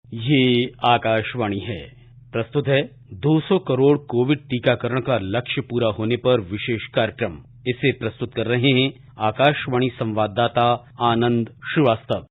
ये आकाशवाणी है। प्रस्तुत है 200 करोड़ कोविड टीकाकरण का लक्ष्य पूरा होने पर विशेष कार्यक्रम। इसे प्रस्तुत कर रहे हैं आकाशवाणी संवाददाता आनंद श्रीवास्तव।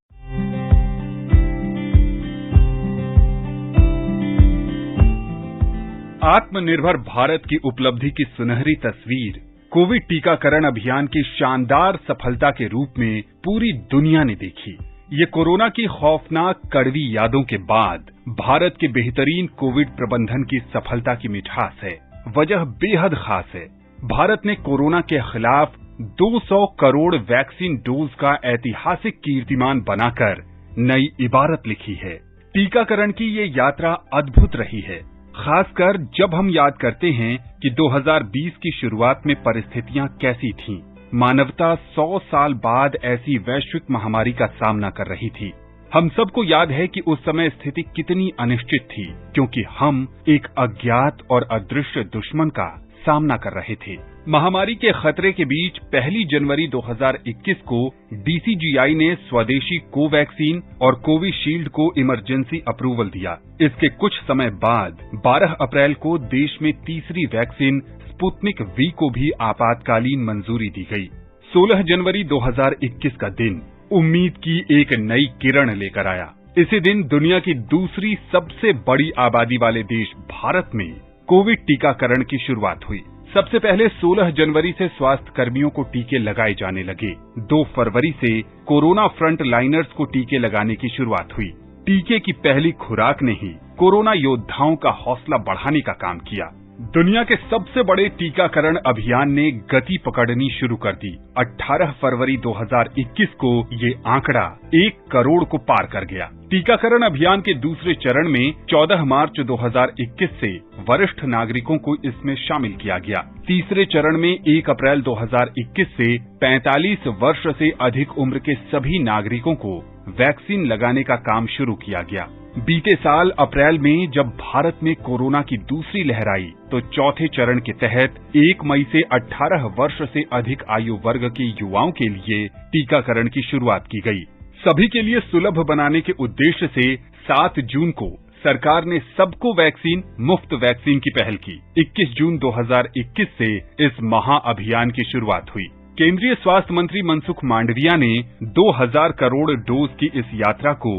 आत्मनिर्भर भारत की उपलब्धि की सुनहरी तस्वीर कोविड टीकाकरण अभियान की शानदार सफलता के रूप में पूरी दुनिया ने देखी। ये कोरोना की खौफनाक कड़वी यादों के बाद भारत के बेहतरीन कोविड प्रबंधन की सफलता की मिठास है। वजह बेहद खास है। भारत ने कोरोना के खिलाफ 200 करोड़ वैक्सीन डोज का ऐतिहासिक कीर्तिमान बनाकर नई इबारत लिखी है। टीकाकरण की ये यात्रा अद्भुत रही है, खासकर जब हम याद करते हैं कि 2020 की शुरुआत में परिस्थितियां कैसी थीं। मानवता 100 साल बाद ऐसी वैश्विक महामारी का सामना कर रही थी। हम सबको याद है कि उस समय स्थिति कितनी अनिश्चित थी, क्योंकि हम एक अज्ञात और अदृश्य दुश्मन का सामना कर रहे थे। महामारी के खतरे के बीच 1 जनवरी 2021 को डीसीजीआई ने स्वदेशी कोवैक्सीन और कोविशील्ड को इमरजेंसी अप्रूवल दिया। इसके कुछ समय बाद 12 अप्रैल को देश में तीसरी वैक्सीन स्पुतनिक वी को भी आपातकालीन मंजूरी दी गई। 16 जनवरी 2021 का दिन उम्मीद की एक नई किरण लेकर आया। इसी दिन दुनिया की दूसरी सबसे बड़ी आबादी वाले देश भारत में कोविड टीकाकरण की शुरुआत हुई। सबसे पहले 16 जनवरी से स्वास्थ्य कर्मियों को टीके लगाए जाने लगे। 2 फरवरी से कोरोना फ्रंट लाइनर्स को टीके लगाने की शुरुआत हुई। टीके की पहली खुराक ने ही कोरोना योद्धाओं का हौसला बढ़ाने का काम किया। दुनिया के सबसे बड़े टीकाकरण अभियान ने गति पकड़नी शुरू कर दी। 18 फरवरी 2021 को ये आंकड़ा 1 करोड़ को पार कर गया। टीकाकरण अभियान के दूसरे चरण में 14 मार्च 2021 से वरिष्ठ नागरिकों को इसमें शामिल किया गया। तीसरे चरण में 1 अप्रैल 2021 से 45 वर्ष से अधिक उम्र के सभी नागरिकों को वैक्सीन लगाने का काम शुरू किया गया। बीते साल अप्रैल में जब भारत में कोरोना की दूसरी लहर आई, तो चौथे चरण के तहत 1 मई से 18 वर्ष से अधिक आयु वर्ग के युवाओं के लिए टीकाकरण की शुरुआत की गई। सभी के लिए सुलभ बनाने के उद्देश्य से 7 जून को सरकार ने सबको वैक्सीन मुफ्त वैक्सीन की पहल की। 21 जून 2021 से इस महाअभियान की शुरुआत हुई। केंद्रीय स्वास्थ्य मंत्री मनसुख मांडविया ने 2000 करोड़ डोज की इस यात्रा को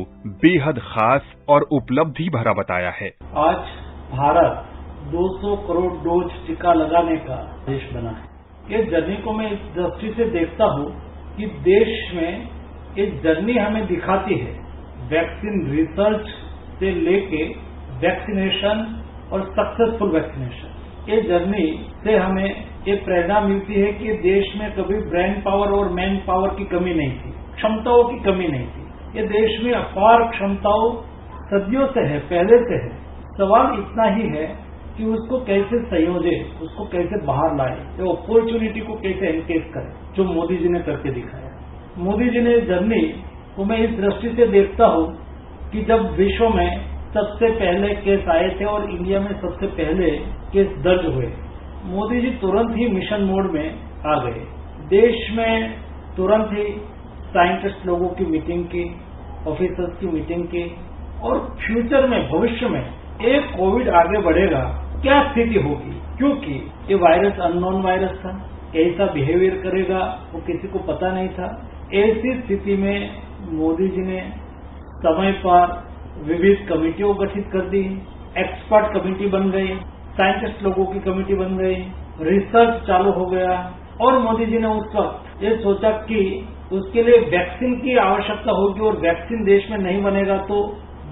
बेहद खास और उपलब्धि भरा बताया है। आज भारत 200 करोड़ डोज टीका लगाने का देश बना है। ये जर्नी को मैं इस दृष्टि से देखता हूँ कि देश में ये जर्नी हमें दिखाती है वैक्सीन रिसर्च से लेके वैक्सीनेशन और सक्सेसफुल वैक्सीनेशन। ये जर्नी से हमें ये प्रेरणा मिलती है कि देश में कभी ब्रेन पावर और मैन पावर की कमी नहीं थी, क्षमताओं की कमी नहीं थी। ये देश में अपार क्षमताओं सदियों से है, पहले से है। सवाल इतना ही है कि उसको कैसे संयोजे, उसको कैसे बाहर लाए, ये अपॉर्चुनिटी को कैसे एनकेज करे, जो मोदी जी ने करके दिखाया। मोदी जी ने जर्नी को मैं इस दृष्टि से देखता हूँ कि जब विश्व में सबसे पहले केस आए थे और इंडिया में सबसे पहले केस दर्ज हुए, मोदी जी तुरंत ही मिशन मोड में आ गए। देश में तुरंत ही साइंटिस्ट लोगों की मीटिंग की, ऑफिसर्स की मीटिंग की, और फ्यूचर में, भविष्य में एक कोविड आगे बढ़ेगा, क्या स्थिति होगी, क्योंकि ये वायरस अननोन वायरस था, कैसा बिहेवियर करेगा वो किसी को पता नहीं था। ऐसी स्थिति में मोदी जी ने समय पर विविध कमेटियों गठित कर दी, एक्सपर्ट कमेटी बन गई, साइंटिस्ट लोगों की कमेटी बन गई, रिसर्च चालू हो गया, और मोदी जी ने उस वक्त ये सोचा कि उसके लिए वैक्सीन की आवश्यकता होगी, और वैक्सीन देश में नहीं बनेगा तो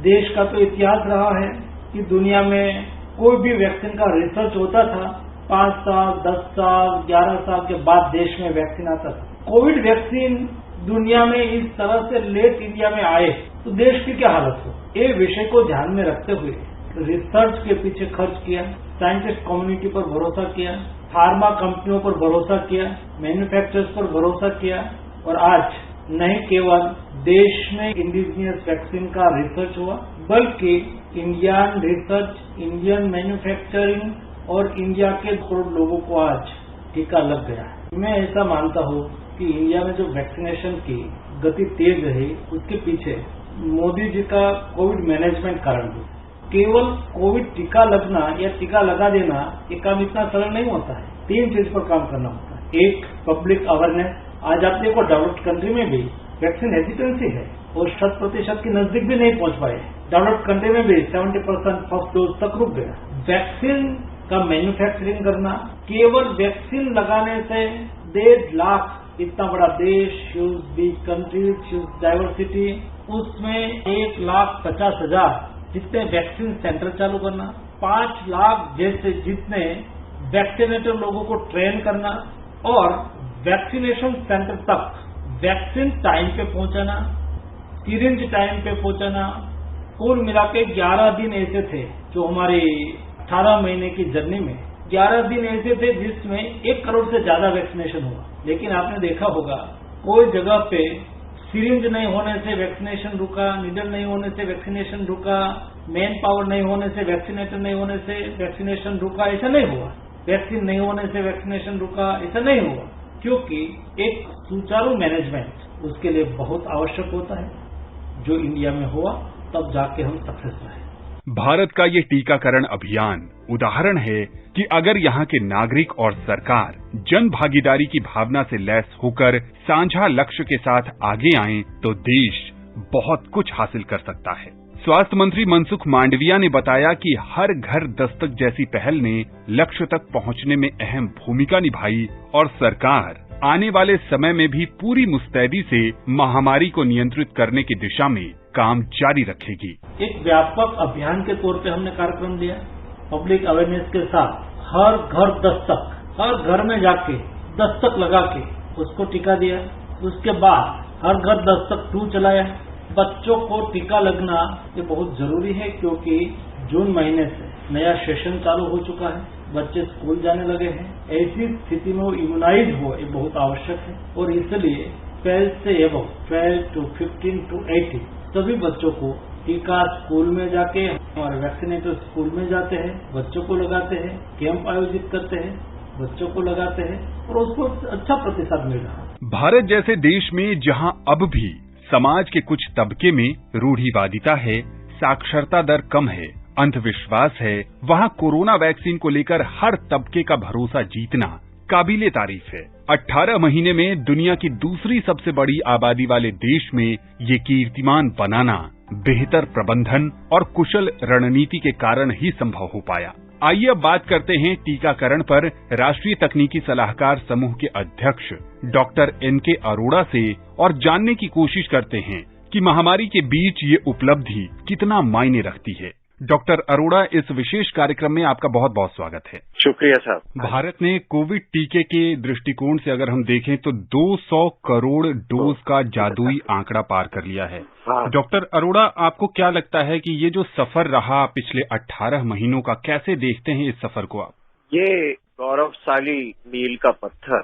देश का तो इतिहास रहा है कि दुनिया में कोई भी वैक्सीन का रिसर्च होता था 5 साल, 10 साल, 11 साल के बाद देश में वैक्सीन आता था। कोविड वैक्सीन दुनिया में इस तरह से लेट इंडिया में आए तो देश की क्या हालत हो। ये विषय को ध्यान में रखते हुए रिसर्च के पीछे खर्च किया, साइंटिस्ट कम्युनिटी पर भरोसा किया, फार्मा कंपनियों पर भरोसा किया, मैन्युफैक्चरर्स पर भरोसा किया, और आज नहीं केवल देश में इंडिजिनियस वैक्सीन का रिसर्च हुआ, बल्कि इंडियन रिसर्च, इंडियन मैन्युफैक्चरिंग और इंडिया के करोड़ लोगों को आज टीका लग गया है। मैं ऐसा मानता हूँ कि इंडिया में जो वैक्सीनेशन की गति तेज रही, उसके पीछे मोदी जी का कोविड मैनेजमेंट कारण हुआ। केवल कोविड टीका लगना या टीका लगा देना ये काम इतना सरल नहीं होता है। 3 चीज पर काम करना होता है। एक, पब्लिक अवेयरनेस। आज आप देखो डेवलप्ड कंट्री में भी वैक्सीन हेजिटेंसी है और 100% के नजदीक भी नहीं पहुंच पाए। डेवलप्ड कंट्री में भी 70% फर्स्ट डोज तक रुक गया। वैक्सीन का मैन्युफैक्चरिंग करना, केवल वैक्सीन लगाने से 1.5 लाख इतना बड़ा देश, huge big country, huge diversity, उसमें 1,50,000 जितने वैक्सीन सेंटर चालू करना, 5 लाख जैसे जितने वैक्सीनेटर लोगों को ट्रेन करना और वैक्सीनेशन सेंटर तक वैक्सीन टाइम पे पहुंचाना, सिरिंज टाइम पे पहुंचाना। कुल मिला के 11 दिन ऐसे थे जो हमारी 18 महीने की जर्नी में 11 दिन ऐसे थे जिसमें 1 करोड़ से ज्यादा वैक्सीनेशन हुआ। लेकिन आपने देखा होगा कोई जगह पे सिरिंज नहीं होने से वैक्सीनेशन रुका, नीडल नहीं होने से वैक्सीनेशन रुका, मैन पावर नहीं होने से, वैक्सीनेटर नहीं होने से वैक्सीनेशन रुका, ऐसा नहीं हुआ। वैक्सीन नहीं होने से वैक्सीनेशन रुका, ऐसा नहीं हुआ। क्योंकि एक सुचारू मैनेजमेंट उसके लिए बहुत आवश्यक होता है, जो इंडिया में हुआ तब जाके हम सक्सेस रहे। भारत का ये टीकाकरण अभियान उदाहरण है कि अगर यहाँ के नागरिक और सरकार जन भागीदारी की भावना से लैस होकर साझा लक्ष्य के साथ आगे आएं, तो देश बहुत कुछ हासिल कर सकता है। स्वास्थ्य मंत्री मनसुख मांडविया ने बताया कि हर घर दस्तक जैसी पहल ने लक्ष्य तक पहुंचने में अहम भूमिका निभाई और सरकार आने वाले समय में भी पूरी मुस्तैदी से महामारी को नियंत्रित करने की दिशा में काम जारी रखेगी। एक व्यापक अभियान के तौर पे हमने कार्यक्रम लिया। पब्लिक अवेयरनेस के साथ हर घर दस्तक, हर घर में जाके दस्तक लगा के उसको टीका दिया। उसके बाद हर घर दस्तक 2 चलाया। बच्चों को टीका लगना ये बहुत जरूरी है, क्योंकि जून महीने से नया सेशन चालू हो चुका है, बच्चे स्कूल जाने लगे हैं। ऐसी स्थिति में वो इम्यूनाइज हो ये बहुत आवश्यक है और इसलिए 12 से एबव 12 to 15 to 18 सभी बच्चों को टीका स्कूल में जाके, हमारे वैक्सीनेटर स्कूल में जाते हैं, बच्चों को लगाते हैं, कैंप आयोजित करते हैं, बच्चों को लगाते हैं और उसको अच्छा प्रतिसाद मिल रहा है। भारत जैसे देश में जहां अब भी समाज के कुछ तबके में रूढ़िवादिता है, साक्षरता दर कम है, अंधविश्वास है, वहां कोरोना वैक्सीन को लेकर हर तबके का भरोसा जीतना काबिले तारीफ है। 18 महीने में दुनिया की दूसरी सबसे बड़ी आबादी वाले देश में ये कीर्तिमान बनाना बेहतर प्रबंधन और कुशल रणनीति के कारण ही संभव हो पाया। आइए अब बात करते हैं टीकाकरण पर राष्ट्रीय तकनीकी सलाहकार समूह के अध्यक्ष डॉक्टर NK अरोड़ा से और जानने की कोशिश करते हैं कि महामारी के बीच ये उपलब्धि कितना मायने रखती है। डॉक्टर अरोड़ा, इस विशेष कार्यक्रम में आपका बहुत बहुत स्वागत है। शुक्रिया साहब। भारत ने कोविड टीके के दृष्टिकोण से अगर हम देखें तो 200 करोड़ डोज का जादुई आंकड़ा पार कर लिया है। डॉक्टर अरोड़ा, आपको क्या लगता है कि ये जो सफर रहा पिछले 18 महीनों का, कैसे देखते हैं इस सफर को आप? ये गौरवशाली मील का पत्थर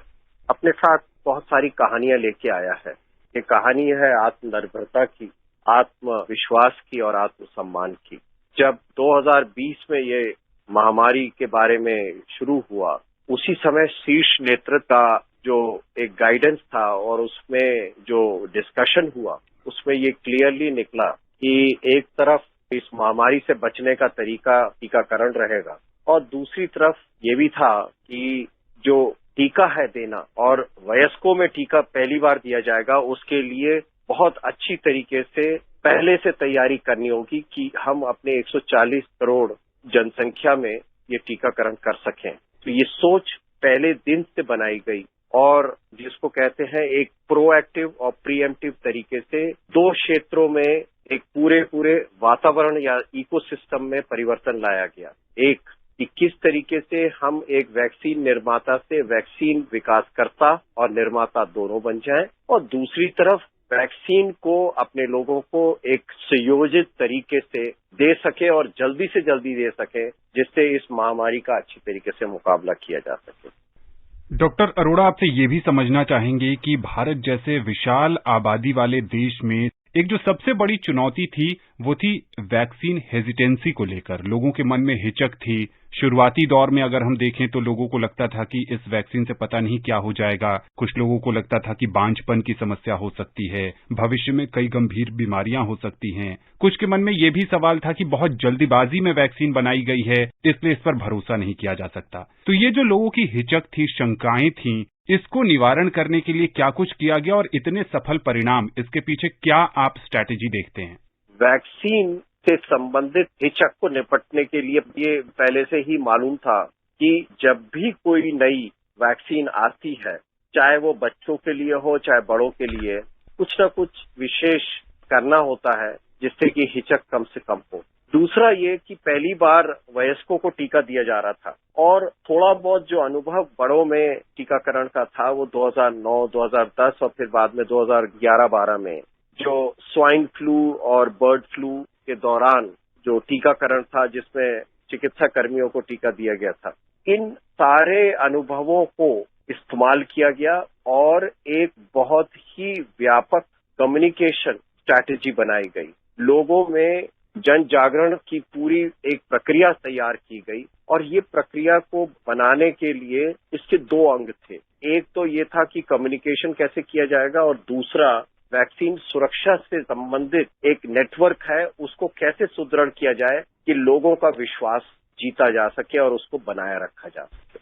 अपने साथ बहुत सारी कहानियां लेके आया है। ये कहानी है आत्मनिर्भरता की, आत्मविश्वास की और आत्मसम्मान की। जब 2020 में ये महामारी के बारे में शुरू हुआ, उसी समय शीर्ष नेतृत्व का जो एक गाइडेंस था और उसमें जो डिस्कशन हुआ, उसमें ये क्लियरली निकला कि एक तरफ इस महामारी से बचने का तरीका टीकाकरण रहेगा और दूसरी तरफ ये भी था कि जो टीका है देना और वयस्कों में टीका पहली बार दिया जाएगा, उसके लिए बहुत अच्छी तरीके से पहले से तैयारी करनी होगी कि हम अपने 140 करोड़ जनसंख्या में ये टीकाकरण कर सकें। तो ये सोच पहले दिन से बनाई गई और जिसको कहते हैं एक प्रोएक्टिव और प्रीएम्प्टिव तरीके से 2 क्षेत्रों में एक पूरे वातावरण या इकोसिस्टम में परिवर्तन लाया गया। एक कि किस तरीके से हम एक वैक्सीन निर्माता से वैक्सीन विकासकर्ता और निर्माता दोनों बन जाएं और दूसरी तरफ वैक्सीन को अपने लोगों को एक संयोजित तरीके से दे सके और जल्दी से जल्दी दे सके, जिससे इस महामारी का अच्छी तरीके से मुकाबला किया जा सके। डॉक्टर अरोड़ा, आपसे ये भी समझना चाहेंगे कि भारत जैसे विशाल आबादी वाले देश में एक जो सबसे बड़ी चुनौती थी वो थी वैक्सीन हेजिटेंसी को लेकर। लोगों के मन में हिचक थी। शुरुआती दौर में अगर हम देखें तो लोगों को लगता था कि इस वैक्सीन से पता नहीं क्या हो जाएगा। कुछ लोगों को लगता था कि बांझपन की समस्या हो सकती है, भविष्य में कई गंभीर बीमारियां हो सकती हैं। कुछ के मन में ये भी सवाल था कि बहुत जल्दबाजी में वैक्सीन बनाई गई है, इसलिए इस पर भरोसा नहीं किया जा सकता। तो ये जो लोगों की हिचक थी, शंकाएं थी, इसको निवारण करने के लिए क्या कुछ किया गया और इतने सफल परिणाम, इसके पीछे क्या आप स्ट्रैटेजी देखते हैं? वैक्सीन से संबंधित हिचक को निपटने के लिए ये पहले से ही मालूम था कि जब भी कोई नई वैक्सीन आती है, चाहे वो बच्चों के लिए हो चाहे बड़ों के लिए, कुछ ना कुछ विशेष करना होता है जिससे कि हिचक कम से कम हो। दूसरा ये कि पहली बार वयस्कों को टीका दिया जा रहा था और थोड़ा बहुत जो अनुभव बड़ों में टीकाकरण का था वो 2009, 2010 और फिर बाद में 2011-12 में जो स्वाइन फ्लू और बर्ड फ्लू के दौरान जो टीकाकरण था जिसमें चिकित्सा कर्मियों को टीका दिया गया था, इन सारे अनुभवों को इस्तेमाल किया गया और एक बहुत ही व्यापक कम्युनिकेशन स्ट्रैटेजी बनाई गई। लोगों में जन जागरण की पूरी एक प्रक्रिया तैयार की गई और ये प्रक्रिया को बनाने के लिए इसके दो अंग थे। एक तो ये था कि कम्युनिकेशन कैसे किया जाएगा और दूसरा वैक्सीन सुरक्षा से संबंधित एक नेटवर्क है, उसको कैसे सुदृढ़ किया जाए कि लोगों का विश्वास जीता जा सके और उसको बनाए रखा जा सके।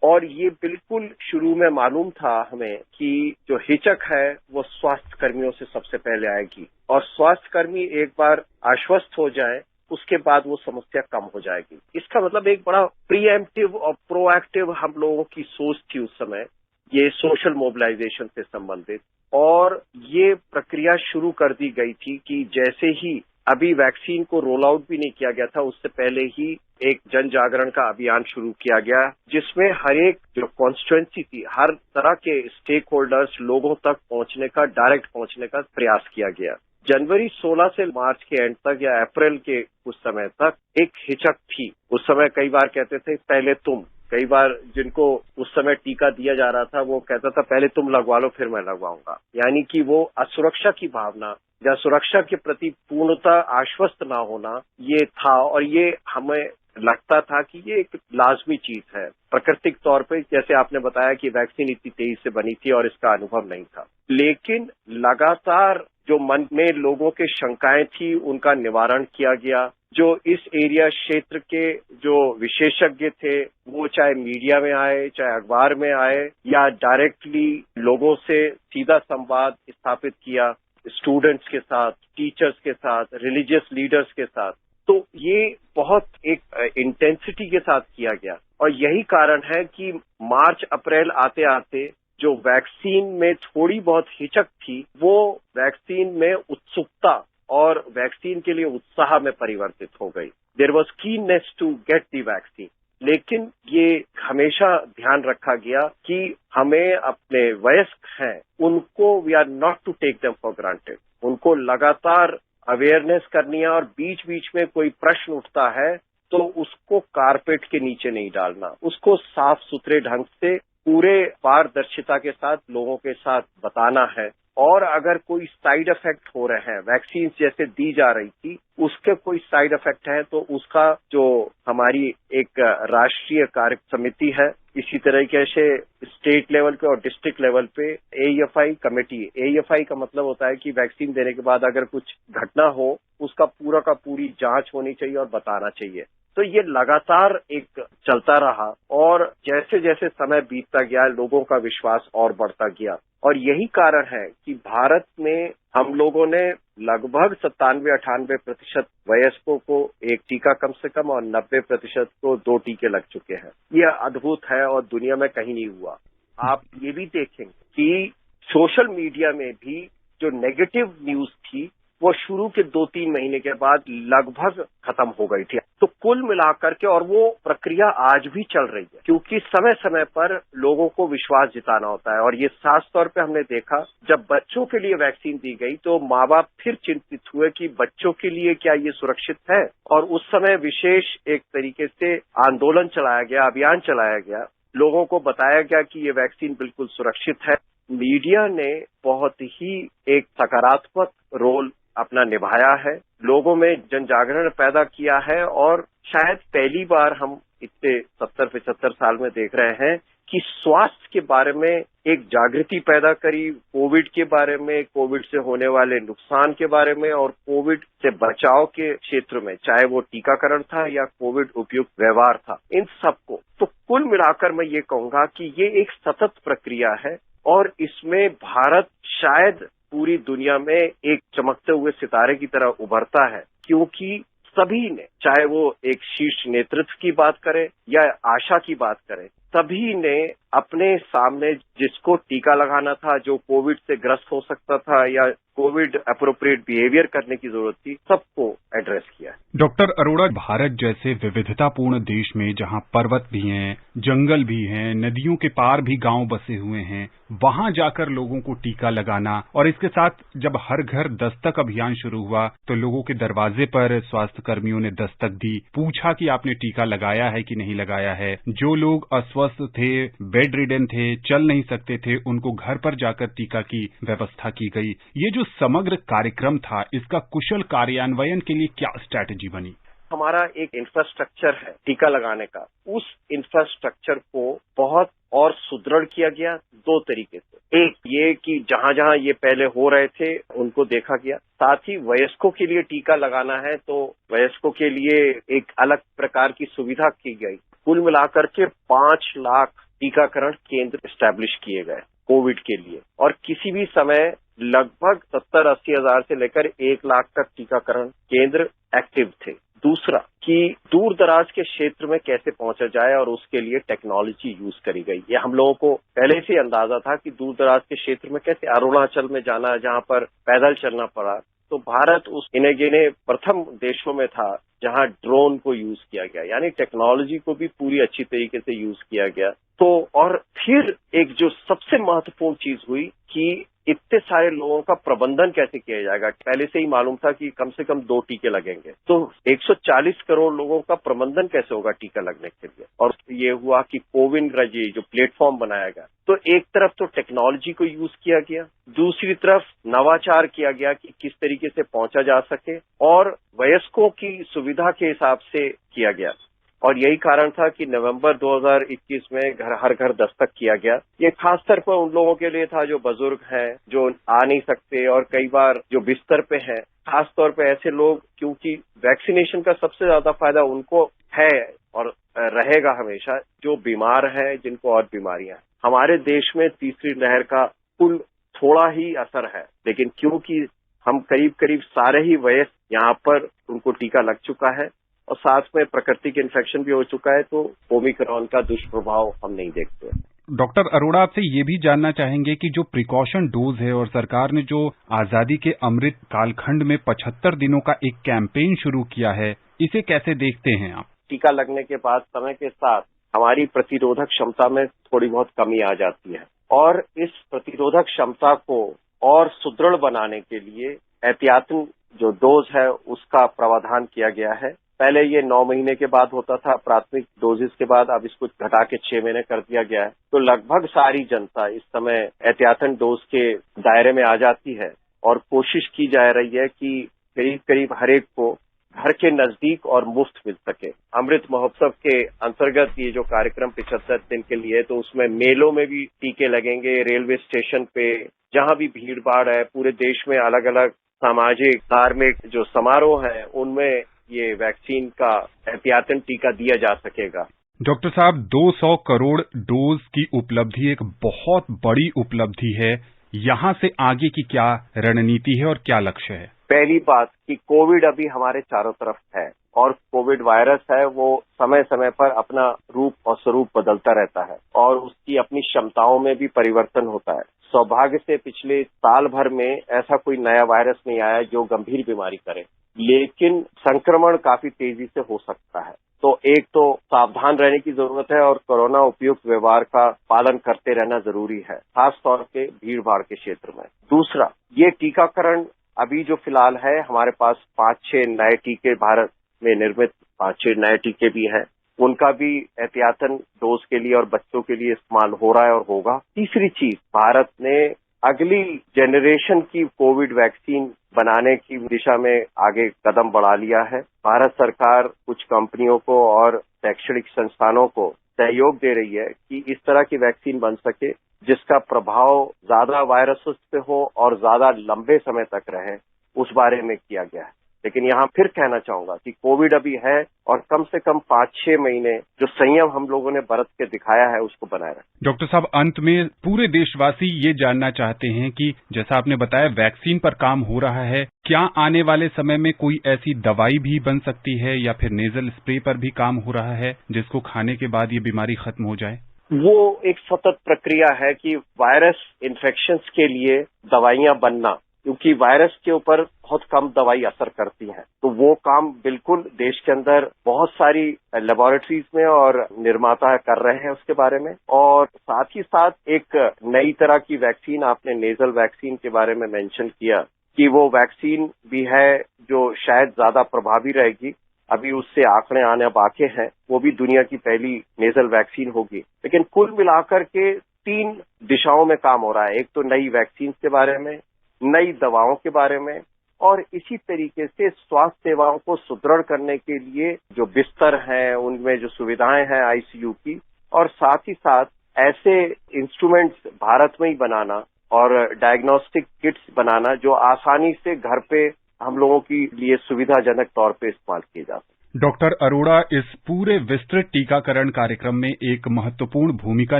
और ये बिल्कुल शुरू में मालूम था हमें कि जो हिचक है वो स्वास्थ्य कर्मियों से सबसे पहले आएगी और स्वास्थ्य कर्मी एक बार आश्वस्त हो जाए उसके बाद वो समस्या कम हो जाएगी। इसका मतलब एक बड़ा प्रीएम्प्टिव और प्रोएक्टिव हम लोगों की सोच थी उस समय, ये सोशल मोबिलाइजेशन से संबंधित। और ये प्रक्रिया शुरू कर दी गई थी कि जैसे ही अभी वैक्सीन को रोल आउट भी नहीं किया गया था, उससे पहले ही एक जन जागरण का अभियान शुरू किया गया जिसमें हर एक जो कॉन्स्टिट्यूएंसी थी, हर तरह के स्टेक होल्डर्स लोगों तक पहुंचने का, डायरेक्ट पहुंचने का प्रयास किया गया। जनवरी 16 से मार्च के एंड तक या अप्रैल के कुछ समय तक एक हिचक थी। उस समय कई बार कहते थे पहले तुम, कई बार जिनको उस समय टीका दिया जा रहा था वो कहता था पहले तुम लगवा लो फिर मैं लगवाऊंगा। यानी कि वो असुरक्षा की भावना या सुरक्षा के प्रति पूर्णतः आश्वस्त ना होना ये था और ये हमें लगता था कि ये एक लाजमी चीज है। प्राकृतिक तौर पे जैसे आपने बताया कि वैक्सीन इतनी तेजी से बनी थी और इसका अनुभव नहीं था, लेकिन लगातार जो मन में लोगों के शंकाएं थी उनका निवारण किया गया। जो इस एरिया क्षेत्र के जो विशेषज्ञ थे वो चाहे मीडिया में आए, चाहे अखबार में आए या डायरेक्टली लोगों से सीधा संवाद स्थापित किया, स्टूडेंट्स के साथ, टीचर्स के साथ, रिलीजियस लीडर्स के साथ, तो ये बहुत एक इंटेंसिटी के साथ किया गया। और यही कारण है कि मार्च अप्रैल आते आते जो वैक्सीन में थोड़ी बहुत हिचक थी वो वैक्सीन में उत्सुकता और वैक्सीन के लिए उत्साह में परिवर्तित हो गई। There was keenness to get the vaccine. लेकिन ये हमेशा ध्यान रखा गया कि हमें अपने वयस्क हैं उनको we are not to take them for granted. उनको लगातार अवेयरनेस करनी है और बीच बीच में कोई प्रश्न उठता है तो उसको कारपेट के नीचे नहीं डालना, उसको साफ सुथरे ढंग से पूरे पारदर्शिता के साथ लोगों के साथ बताना है। और अगर कोई साइड इफेक्ट हो रहे हैं, वैक्सीन जैसे दी जा रही थी उसके कोई साइड इफेक्ट है तो उसका जो हमारी एक राष्ट्रीय कार्य समिति है, इसी तरीके से स्टेट लेवल पे और डिस्ट्रिक्ट लेवल पे AFI कमेटी, AFI का मतलब होता है कि वैक्सीन देने के बाद अगर कुछ घटना हो उसका पूरा का पूरी जांच होनी चाहिए और बताना चाहिए। तो ये लगातार एक चलता रहा और जैसे जैसे समय बीतता गया लोगों का विश्वास और बढ़ता गया। और यही कारण है कि भारत में हम लोगों ने लगभग 97-98% वयस्कों को एक टीका कम से कम और 90% को 2 टीके लग चुके हैं। ये अद्भुत है और दुनिया में कहीं नहीं हुआ। आप ये भी देखेंगे कि सोशल मीडिया में भी जो नेगेटिव न्यूज थी वो शुरू के 2-3 महीने के बाद लगभग खत्म हो गई थी। तो कुल मिलाकर के, और वो प्रक्रिया आज भी चल रही है क्योंकि समय समय पर लोगों को विश्वास जिताना होता है। और ये खास तौर पे हमने देखा जब बच्चों के लिए वैक्सीन दी गई तो माँ बाप फिर चिंतित हुए कि बच्चों के लिए क्या ये सुरक्षित है। और उस समय विशेष एक तरीके से आंदोलन चलाया गया, अभियान चलाया गया, लोगों को बताया गया कि ये वैक्सीन बिल्कुल सुरक्षित है। मीडिया ने बहुत ही एक सकारात्मक रोल अपना निभाया है, लोगों में जन जागरण पैदा किया है और शायद पहली बार हम इतने 70-75 साल में देख रहे हैं कि स्वास्थ्य के बारे में एक जागृति पैदा करी, कोविड के बारे में, कोविड से होने वाले नुकसान के बारे में और कोविड से बचाव के क्षेत्र में, चाहे वो टीकाकरण था या कोविड उपयुक्त व्यवहार था, इन सबको। तो कुल मिलाकर मैं ये कहूंगा कि ये एक सतत प्रक्रिया है और इसमें भारत शायद पूरी दुनिया में एक चमकते हुए सितारे की तरह उभरता है, क्योंकि सभी ने, चाहे वो एक शीर्ष नेतृत्व की बात करें या आशा की बात करें, सभी ने अपने सामने जिसको टीका लगाना था, जो कोविड से ग्रस्त हो सकता था या कोविड एप्रोप्रिएट बिहेवियर करने की जरूरत थी, सबको एड्रेस किया है। डॉक्टर अरोड़ा, भारत जैसे विविधतापूर्ण देश में जहां पर्वत भी हैं, जंगल भी हैं, नदियों के पार भी गांव बसे हुए हैं, वहां जाकर लोगों को टीका लगाना और इसके साथ जब हर घर दस्तक अभियान शुरू हुआ तो लोगों के दरवाजे पर स्वास्थ्य कर्मियों ने दस्तक दी, पूछा कि आपने टीका लगाया है कि नहीं लगाया है। जो लोग अस्वस्थ थे, बेड रिडन थे, चल नहीं सकते थे, उनको घर पर जाकर टीका की व्यवस्था की गई। ये जो समग्र कार्यक्रम था, इसका कुशल कार्यान्वयन के लिए क्या स्ट्रैटेजी बनी? हमारा एक इंफ्रास्ट्रक्चर है टीका लगाने का, उस इंफ्रास्ट्रक्चर को बहुत और सुदृढ़ किया गया दो तरीके से। एक ये कि जहां जहां ये पहले हो रहे थे उनको देखा गया, साथ ही वयस्कों के लिए टीका लगाना है तो वयस्कों के लिए एक अलग प्रकार की सुविधा की गई। कुल मिलाकर के 5 लाख टीकाकरण केंद्र एस्टैब्लिश किए गए कोविड के लिए और किसी भी समय लगभग 70-80 हजार से लेकर 1 लाख तक टीकाकरण केंद्र एक्टिव थे। दूसरा कि दूर दराज के क्षेत्र में कैसे पहुंचा जाए और उसके लिए टेक्नोलॉजी यूज करी गई। ये हम लोगों को पहले से अंदाजा था कि दूर दराज के क्षेत्र में कैसे, अरुणाचल में जाना जहां पर पैदल चलना पड़ा, तो भारत उस इन्हें गिने प्रथम देशों में था जहां ड्रोन को यूज किया गया, यानी टेक्नोलॉजी को भी पूरी अच्छी तरीके से यूज किया गया। तो और फिर एक जो सबसे महत्वपूर्ण चीज हुई कि इतने सारे लोगों का प्रबंधन कैसे किया जाएगा। पहले से ही मालूम था कि कम से कम 2 टीके लगेंगे, तो 140 करोड़ लोगों का प्रबंधन कैसे होगा टीका लगने के लिए। और ये हुआ कि कोविन रजी जो प्लेटफॉर्म बनाया गया, तो एक तरफ तो टेक्नोलॉजी को यूज किया गया, दूसरी तरफ नवाचार किया गया कि किस तरीके से पहुंचा जा सके और वयस्कों की सुविधा के हिसाब से किया गया। और यही कारण था कि नवंबर 2021 में हर घर दस्तक किया गया। ये खासतौर पर उन लोगों के लिए था जो बुजुर्ग हैं, जो आ नहीं सकते और कई बार जो बिस्तर पे हैं, खासतौर पे ऐसे लोग, क्योंकि वैक्सीनेशन का सबसे ज्यादा फायदा उनको है और रहेगा हमेशा जो बीमार है, जिनको और बीमारियां हैं। हमारे देश में तीसरी लहर का कुल थोड़ा ही असर है, लेकिन क्योंकि हम करीब सारे ही वयस्क यहाँ पर उनको टीका लग चुका है और साथ में प्राकृतिक इन्फेक्शन भी हो चुका है, तो ओमिक्रॉन का दुष्प्रभाव हम नहीं देखते। डॉक्टर अरोड़ा, आपसे ये भी जानना चाहेंगे कि जो प्रिकॉशन डोज है और सरकार ने जो आजादी के अमृत कालखंड में 75 दिनों का एक कैंपेन शुरू किया है, इसे कैसे देखते हैं आप? टीका लगने के बाद समय के साथ हमारी प्रतिरोधक क्षमता में थोड़ी बहुत कमी आ जाती है और इस प्रतिरोधक क्षमता को और सुदृढ़ बनाने के लिए एहतियातन जो डोज है उसका प्रावधान किया गया है। पहले ये 9 महीने के बाद होता था प्राथमिक डोजेस के बाद, अब इसको घटा के 6 महीने कर दिया गया है। तो लगभग सारी जनता इस समय एहतियातन डोज के दायरे में आ जाती है और कोशिश की जा रही है कि करीब हर एक को घर के नजदीक और मुफ्त मिल सके। अमृत महोत्सव के अंतर्गत ये जो कार्यक्रम 75 दिन के लिए, तो उसमें मेलों में भी टीके लगेंगे, रेलवे स्टेशन पे जहां भी भीड़ भाड़ है, पूरे देश में अलग अलग सामाजिक धार्मिक जो समारोह हैं उनमें ये वैक्सीन का एहतियातन टीका दिया जा सकेगा। डॉक्टर साहब, 200 करोड़ डोज की उपलब्धि एक बहुत बड़ी उपलब्धि है। यहाँ से आगे की क्या रणनीति है और क्या लक्ष्य है? पहली बात कि कोविड अभी हमारे चारों तरफ है और कोविड वायरस है, वो समय समय पर अपना रूप और स्वरूप बदलता रहता है और उसकी अपनी क्षमताओं में भी परिवर्तन होता है। सौभाग्य से पिछले साल भर में ऐसा कोई नया वायरस नहीं आया जो गंभीर बीमारी करे, लेकिन संक्रमण काफी तेजी से हो सकता है। तो एक तो सावधान रहने की जरूरत है और कोरोना उपयुक्त व्यवहार का पालन करते रहना जरूरी है, खास तौर पे भीड़ भाड़ के क्षेत्र में। दूसरा, ये टीकाकरण अभी जो फिलहाल है, हमारे पास 5-6 नए टीके भारत में निर्मित 5-6 नए टीके भी हैं, उनका भी एहतियातन डोज के लिए और बच्चों के लिए इस्तेमाल हो रहा है और होगा। तीसरी चीज, भारत ने अगली जनरेशन की कोविड वैक्सीन बनाने की दिशा में आगे कदम बढ़ा लिया है। भारत सरकार कुछ कंपनियों को और शैक्षणिक संस्थानों को सहयोग दे रही है कि इस तरह की वैक्सीन बन सके जिसका प्रभाव ज्यादा वायरसेस पे हो और ज्यादा लंबे समय तक रहे, उस बारे में किया गया है। लेकिन यहाँ फिर कहना चाहूंगा कि कोविड अभी है और कम से कम 5-6 महीने जो संयम हम लोगों ने बरत के दिखाया है उसको बनाए रखें। डॉक्टर साहब, अंत में पूरे देशवासी ये जानना चाहते हैं कि जैसा आपने बताया वैक्सीन पर काम हो रहा है, क्या आने वाले समय में कोई ऐसी दवाई भी बन सकती है या फिर नेजल स्प्रे पर भी काम हो रहा है जिसको खाने के बाद ये बीमारी खत्म हो जाए? वो एक सतत प्रक्रिया है कि वायरस इन्फेक्शंस के लिए दवाइयां बनना, क्योंकि वायरस के ऊपर बहुत कम दवाई असर करती है, तो वो काम बिल्कुल देश के अंदर बहुत सारी लेबोरेटरीज में और निर्माता कर रहे हैं उसके बारे में। और साथ ही साथ एक नई तरह की वैक्सीन, आपने नेजल वैक्सीन के बारे में मेंशन किया कि वो वैक्सीन भी है जो शायद ज्यादा प्रभावी रहेगी। अभी उससे आंकड़े आने बाकी हैं, वो भी दुनिया की पहली नेजल वैक्सीन होगी। लेकिन कुल मिलाकर के 3 दिशाओं में काम हो रहा है। एक तो नई वैक्सीन के बारे में, नई दवाओं के बारे में, और इसी तरीके से स्वास्थ्य सेवाओं को सुदृढ़ करने के लिए जो बिस्तर हैं, उनमें जो सुविधाएं हैं आईसीयू की, और साथ ही साथ ऐसे इंस्ट्रूमेंट्स भारत में ही बनाना और डायग्नोस्टिक किट्स बनाना जो आसानी से घर पे हम लोगों के लिए सुविधाजनक तौर पे इस्तेमाल किए जा सकते। डॉक्टर अरोड़ा, इस पूरे विस्तृत टीकाकरण कार्यक्रम में एक महत्वपूर्ण भूमिका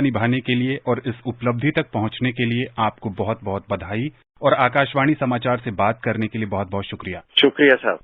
निभाने के लिए और इस उपलब्धि तक पहुंचने के लिए आपको बहुत बहुत बधाई, और आकाशवाणी समाचार से बात करने के लिए बहुत बहुत शुक्रिया। शुक्रिया साहब।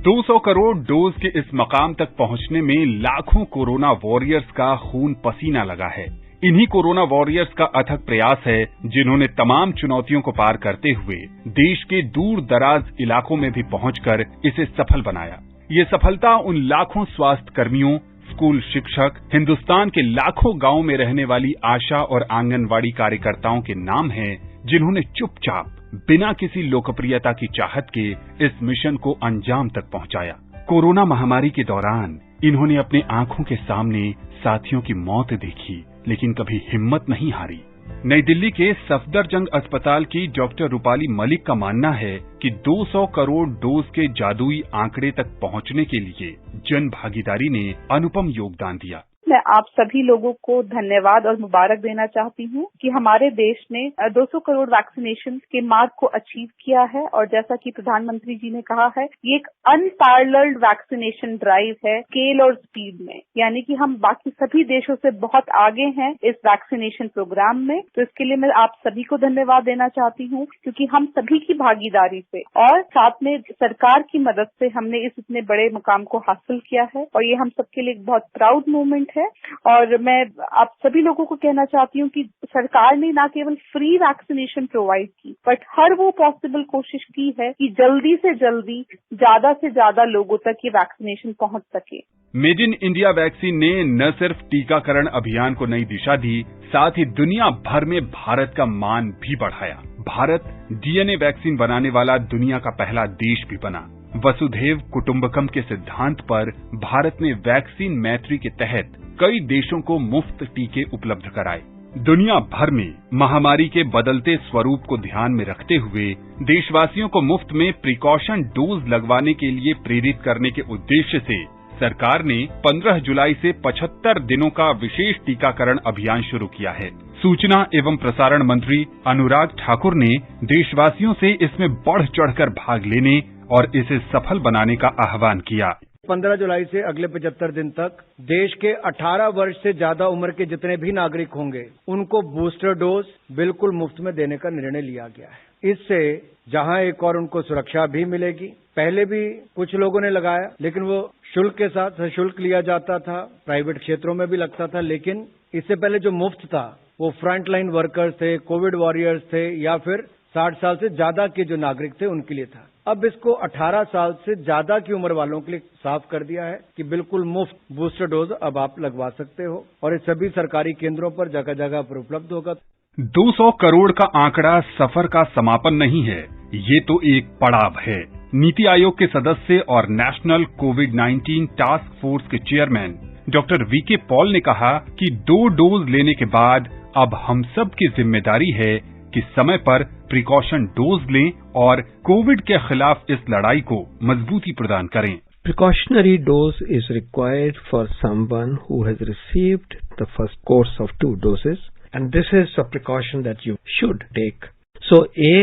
$200 करोड़ डोज के इस मकाम तक पहुंचने में लाखों कोरोना वॉरियर्स का खून पसीना लगा है। इन्हीं कोरोना वॉरियर्स का अथक प्रयास है जिन्होंने तमाम चुनौतियों को पार करते हुए देश के दूर दराज इलाकों में भी पहुंचकर इसे सफल बनाया। ये सफलता उन लाखों स्वास्थ्य कर्मियों, स्कूल शिक्षक, हिंदुस्तान के लाखों गांवों में रहने वाली आशा और आंगनवाड़ी कार्यकर्ताओं के नाम है जिन्होंने चुपचाप बिना किसी लोकप्रियता की चाहत के इस मिशन को अंजाम तक पहुंचाया। कोरोना महामारी के दौरान इन्होंने अपने आंखों के सामने साथियों की मौत देखी, लेकिन कभी हिम्मत नहीं हारी। नई दिल्ली के सफदरजंग अस्पताल की डॉक्टर रूपाली मलिक का मानना है कि 200 करोड़ डोज के जादुई आंकड़े तक पहुंचने के लिए जन भागीदारी ने अनुपम योगदान दिया। मैं आप सभी लोगों को धन्यवाद और मुबारक देना चाहती हूँ कि हमारे देश ने 200 करोड़ वैक्सीनेशन के मार्क को अचीव किया है, और जैसा कि प्रधानमंत्री जी ने कहा है, ये एक अनपैरेलल्ड वैक्सीनेशन ड्राइव है स्केल और स्पीड में, यानी कि हम बाकी सभी देशों से बहुत आगे हैं इस वैक्सीनेशन प्रोग्राम में। तो इसके लिए मैं आप सभी को धन्यवाद देना चाहती हूँ, क्योंकि हम सभी की भागीदारी से और साथ में सरकार की मदद से हमने इस इतने बड़े मुकाम को हासिल किया है, और ये हम सबके लिए एक बहुत प्राउड मोमेंट है। और मैं आप सभी लोगों को कहना चाहती हूँ कि सरकार ने न केवल फ्री वैक्सीनेशन प्रोवाइड की, बट हर वो पॉसिबल कोशिश की है कि जल्दी से जल्दी ज्यादा से ज्यादा लोगों तक ये वैक्सीनेशन पहुंच सके। मेड इन इंडिया वैक्सीन ने न सिर्फ टीकाकरण अभियान को नई दिशा दी, साथ ही दुनिया भर में भारत का मान भी बढ़ाया। भारत डीएनए वैक्सीन बनाने वाला दुनिया का पहला देश भी बना। वसुधैव कुटुंबकम के सिद्धांत पर भारत ने वैक्सीन मैत्री के तहत कई देशों को मुफ्त टीके उपलब्ध कराए। दुनिया भर में महामारी के बदलते स्वरूप को ध्यान में रखते हुए देशवासियों को मुफ्त में प्रिकॉशन डोज लगवाने के लिए प्रेरित करने के उद्देश्य से सरकार ने 15 जुलाई से 75 दिनों का विशेष टीकाकरण अभियान शुरू किया है। सूचना एवं प्रसारण मंत्री अनुराग ठाकुर ने देशवासियों से इसमें बढ़ चढ़कर भाग लेने और इसे सफल बनाने का आह्वान किया। 15 जुलाई से अगले 75 दिन तक देश के 18 वर्ष से ज्यादा उम्र के जितने भी नागरिक होंगे उनको बूस्टर डोज बिल्कुल मुफ्त में देने का निर्णय लिया गया है। इससे जहां एक और उनको सुरक्षा भी मिलेगी। पहले भी कुछ लोगों ने लगाया, लेकिन वो शुल्क के साथ सशुल्क लिया जाता था, प्राइवेट क्षेत्रों में भी लगता था, लेकिन इससे पहले जो मुफ्त था वो फ्रंट लाइन वर्कर्स थे, कोविड वॉरियर्स थे, या फिर 60 साल से ज्यादा के जो नागरिक थे उनके लिए था। अब इसको 18 साल से ज्यादा की उम्र वालों के लिए साफ कर दिया है कि बिल्कुल मुफ्त बूस्टर डोज अब आप लगवा सकते हो, और ये सभी सरकारी केंद्रों पर जगह जगह पर उपलब्ध होगा। 200 करोड़ का आंकड़ा सफर का समापन नहीं है, ये तो एक पड़ाव है। नीति आयोग के सदस्य और नेशनल कोविड-19 टास्क फोर्स के चेयरमैन डॉक्टर वीके पॉल ने कहा कि 2 डोज लेने के बाद अब हम सब की जिम्मेदारी है कि समय पर प्रिकॉशन डोज लें और कोविड के खिलाफ इस लड़ाई को मजबूती प्रदान करें। Precautionary dose is required for someone who has received the first course of 2 doses, and this is a precaution that you should take. So A,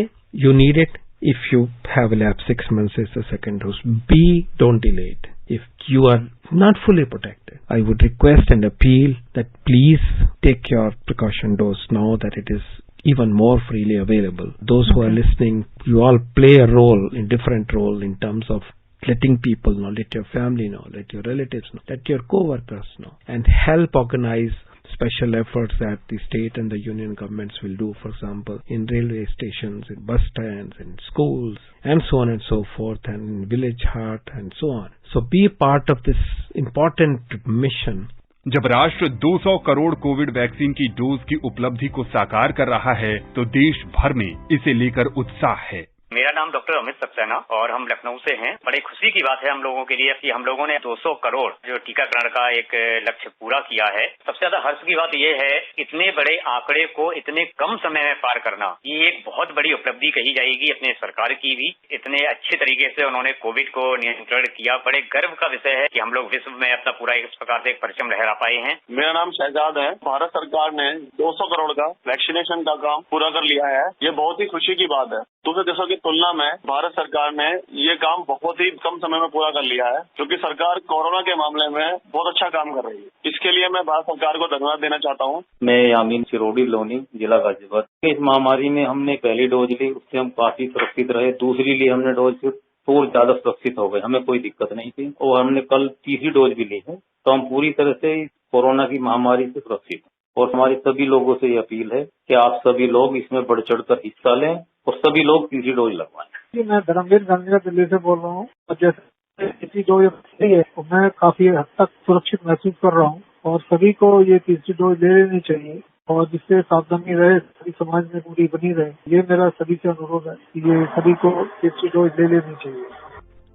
you need it if you have elapsed 6 months is the second dose. B, don't delay it. If you are not fully protected, I would request and appeal that please take your precaution dose now that it is even more freely available. Those who are listening, you all play a role, in different role in terms of letting people know, let your family know, let your relatives know, let your co-workers know, and help organize special efforts that the state and the union governments will do, for example, in railway stations, in bus stands, in schools, and so on and so forth, and in village heart, and so on. So be part of this important mission. जब राष्ट्र 200 crore Covid vaccine की dose की उपलब्धि को साकार कर रहा है, तो देश भर में इसे लेकर उत्साह है। मेरा नाम डॉक्टर अमित सक्सेना और हम लखनऊ से हैं। बड़ी खुशी की बात है हम लोगों के लिए कि हम लोगों ने 200 करोड़ जो टीकाकरण का एक लक्ष्य पूरा किया है। सबसे ज्यादा हर्ष की बात यह है, इतने बड़े आंकड़े को इतने कम समय में पार करना, ये एक बहुत बड़ी उपलब्धि कही जाएगी अपने सरकार की भी। इतने अच्छे तरीके से उन्होंने कोविड को नियंत्रण किया। बड़े गर्व का विषय है कि हम लोग विश्व में अपना पूरा इस प्रकार से एक परचम लहरा पाए हैं। मेरा नाम शहजाद है। भारत सरकार ने 200 करोड़ का वैक्सीनेशन का काम पूरा कर लिया है। ये बहुत ही खुशी की बात है। दूसरे देशों की तुलना में भारत सरकार ने ये काम बहुत ही कम समय में पूरा कर लिया है, क्योंकि सरकार कोरोना के मामले में बहुत अच्छा काम कर रही है। इसके लिए मैं भारत सरकार को धन्यवाद देना चाहता हूँ। मैं यामीन सिरोड़ी लोनी, जिला गाजीपुर। इस महामारी में हमने पहली डोज ली, उससे हम काफी सुरक्षित रहे। दूसरी ली हमने डोज, तो ज्यादा सुरक्षित हो गए, हमें कोई दिक्कत नहीं थी। और हमने कल तीसरी डोज भी ली है, तो हम पूरी तरह से कोरोना की महामारी से सुरक्षित हैं। और हमारी सभी लोगों से ये अपील है कि आप सभी लोग इसमें बढ़ चढ़कर हिस्सा लें और सभी लोग तीसरी डोज लगवाएं। जी, मैं धर्मवीर गांधी दिल्ली से बोल रहा हूँ। और जैसे तीसरी डोज है तो मैं काफी हद तक सुरक्षित महसूस कर रहा हूँ और सभी को ये तीसरी डोज ले लेनी चाहिए और जिससे सावधानी रहे, सभी समाज में पूरी बनी रहे। ये मेरा सभी से अनुरोध है कि ये सभी को तीसरी डोज ले लेनी चाहिए।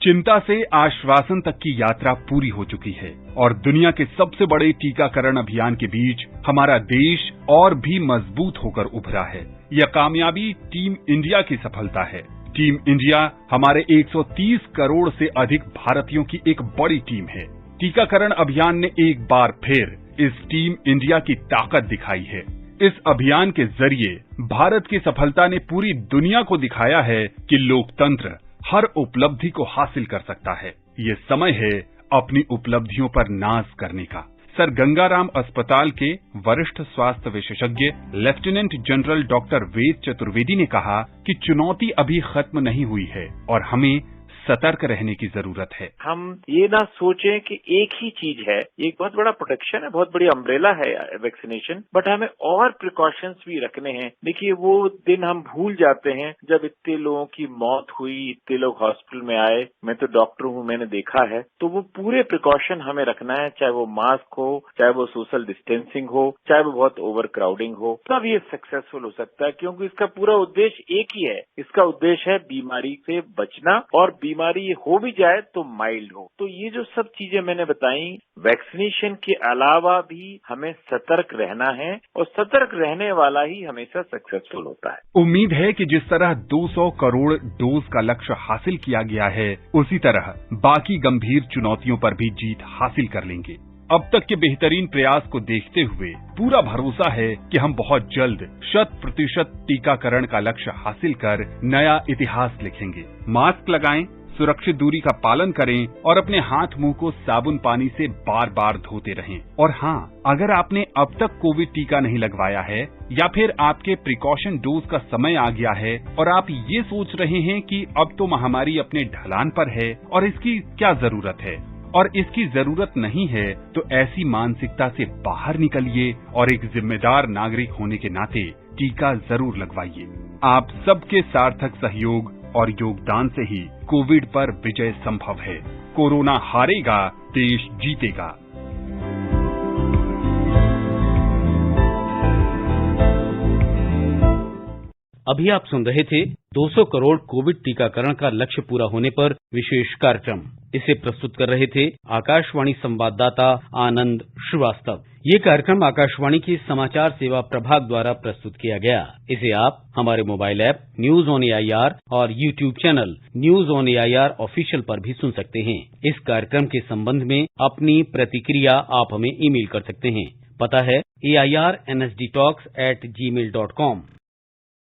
चिंता से आश्वासन तक की यात्रा पूरी हो चुकी है और दुनिया के सबसे बड़े टीकाकरण अभियान के बीच हमारा देश और भी मजबूत होकर उभरा है। यह कामयाबी टीम इंडिया की सफलता है। टीम इंडिया हमारे 130 करोड़ से अधिक भारतीयों की एक बड़ी टीम है। टीकाकरण अभियान ने एक बार फिर इस टीम इंडिया की ताकत दिखाई है। इस अभियान के जरिए भारत की सफलता ने पूरी दुनिया को दिखाया है कि लोकतंत्र हर उपलब्धि को हासिल कर सकता है। ये समय है अपनी उपलब्धियों पर नाज करने का। सर गंगाराम अस्पताल के वरिष्ठ स्वास्थ्य विशेषज्ञ lieutenant general doctor Ved Chaturvedi ने कहा कि चुनौती अभी खत्म नहीं हुई है और हमें सतर्क रहने की जरूरत है। हम ये ना सोचें कि एक ही चीज है, एक बहुत बड़ा प्रोटेक्शन है, बहुत बड़ी अम्ब्रेला है वैक्सीनेशन, बट हमें और प्रिकॉशंस भी रखने हैं। देखिए, वो दिन हम भूल जाते हैं जब इतने लोगों की मौत हुई, इतने लोग हॉस्पिटल में आए। मैं तो डॉक्टर हूँ, मैंने देखा है। तो वो पूरे प्रिकॉशन हमें रखना है, चाहे वो मास्क हो, चाहे वो सोशल डिस्टेंसिंग हो, चाहे वो बहुत ओवर क्राउडिंग हो, तब ये सक्सेसफुल हो सकता है। क्योंकि इसका पूरा उद्देश्य एक ही है। इसका उद्देश्य है बीमारी से बचना, और बीमारी ये हो भी जाए तो माइल्ड हो। तो ये जो सब चीजें मैंने बताई, वैक्सीनेशन के अलावा भी हमें सतर्क रहना है और सतर्क रहने वाला ही हमेशा सक्सेसफुल होता है। उम्मीद है कि जिस तरह 200 करोड़ डोज का लक्ष्य हासिल किया गया है, उसी तरह बाकी गंभीर चुनौतियों पर भी जीत हासिल कर लेंगे। अब तक के बेहतरीन प्रयास को देखते हुए पूरा भरोसा है कि हम बहुत जल्द 100% टीकाकरण का लक्ष्य हासिल कर नया इतिहास लिखेंगे। मास्क लगाएं, सुरक्षित दूरी का पालन करें और अपने हाथ मुंह को साबुन पानी से बार बार धोते रहें। और हाँ, अगर आपने अब तक कोविड टीका नहीं लगवाया है या फिर आपके प्रिकॉशन डोज का समय आ गया है और आप ये सोच रहे हैं कि अब तो महामारी अपने ढलान पर है और इसकी क्या जरूरत है, और इसकी जरूरत नहीं है, तो ऐसी मानसिकता से बाहर निकलिए और एक जिम्मेदार नागरिक होने के नाते टीका जरूर लगवाइए। आप सबके सार्थक सहयोग और योगदान से ही कोविड पर विजय संभव है। कोरोना हारेगा, देश जीतेगा। अभी आप सुन रहे थे 200 करोड़ कोविड टीकाकरण का लक्ष्य पूरा होने पर विशेष कार्यक्रम। इसे प्रस्तुत कर रहे थे आकाशवाणी संवाददाता आनंद श्रीवास्तव। ये कार्यक्रम आकाशवाणी की समाचार सेवा प्रभाग द्वारा प्रस्तुत किया गया। इसे आप हमारे mobile app news on AIR और YouTube channel news on AIR official पर भी सुन सकते हैं। इस कार्यक्रम के संबंध में अपनी प्रतिक्रिया आप हमें ईमेल कर सकते हैं। पता है AIRNSDtalks@gmail.com।